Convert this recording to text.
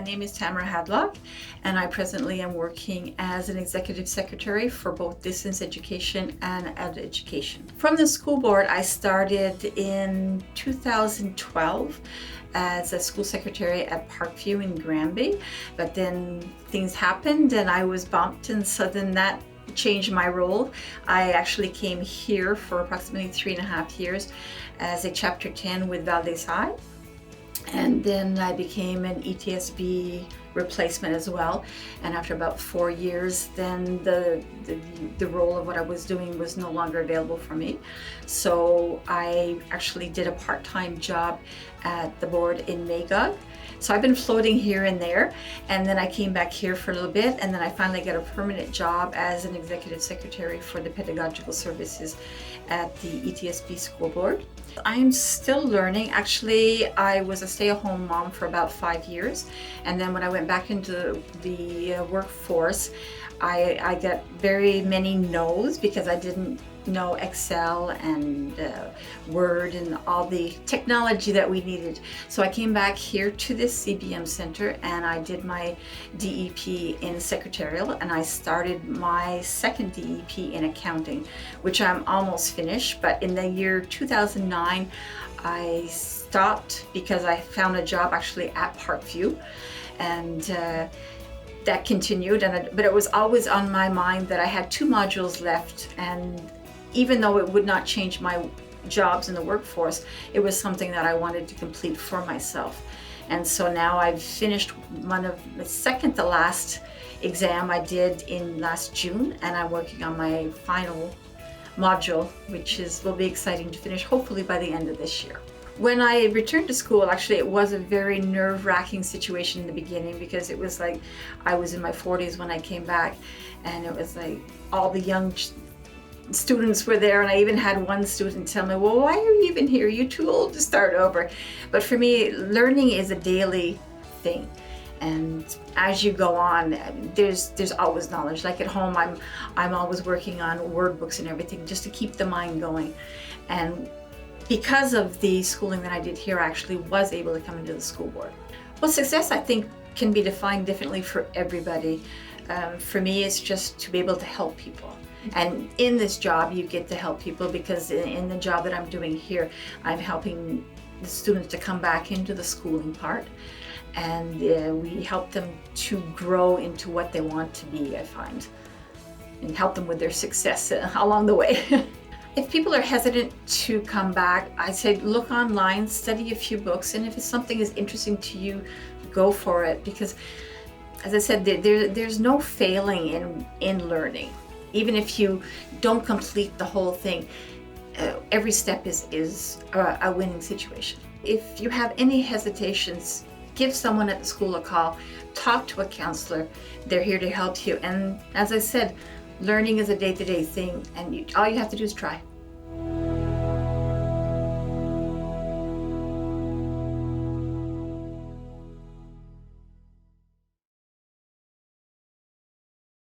My name is Tamera, and I presently am working as an executive secretary for both distance education and adult education. From the school board, I started in 2012 as a school secretary at Parkview in Granby, but then things happened and I was bumped, and so then that changed my role. I actually came here for approximately 3.5 years as a Chapter 10 with Valdez High. And then I became an ETSB replacement as well. And after about 4 years, then the role of what I was doing was no longer available for me. So I actually did a part-time job at the board in Magog. So I've been floating here and there, and then I came back here for a little bit, and then I finally got a permanent job as an executive secretary for the pedagogical services at the ETSB school board. I'm still learning. Actually, I was a stay-at-home mom for about 5 years, and then when I went back into the workforce, I got very many no's because I didn't know Excel and Word and all the technology that we needed. So I came back here to this CBM center and I did my DEP in secretarial, and I started my second DEP in accounting, which I'm almost finished. But in the year 2009, I stopped because I found a job actually at Parkview, and that continued, but it was always on my mind that I had 2 modules left, and even though it would not change my jobs in the workforce, it was something that I wanted to complete for myself. And so now I've finished one of the second to last exam I did in last June, and I'm working on my final module, which will be exciting to finish hopefully by the end of this year. When I returned to school, actually, it was a very nerve-wracking situation in the beginning, because it was like I was in my 40s when I came back, and it was like all the young students were there, and I even had one student tell me, well, why are you even here? You're too old to start over. But for me, learning is a daily thing. And as you go on, there's always knowledge. Like at home, I'm always working on word books and everything just to keep the mind going. And because of the schooling that I did here, I actually was able to come into the school board. Well, success, I think, can be defined differently for everybody. For me, it's just to be able to help people. And in this job, you get to help people because in the job that I'm doing here, I'm helping the students to come back into the schooling part. And we help them to grow into what they want to be, I find, and help them with their success along the way. If people are hesitant to come back, I say look online, study a few books, and if something is interesting to you, go for it. Because, as I said, there's no failing in learning. Even if you don't complete the whole thing, every step is a winning situation. If you have any hesitations, give someone at the school a call, talk to a counselor. They're here to help you. And as I said, learning is a day-to-day thing, and all you have to do is try.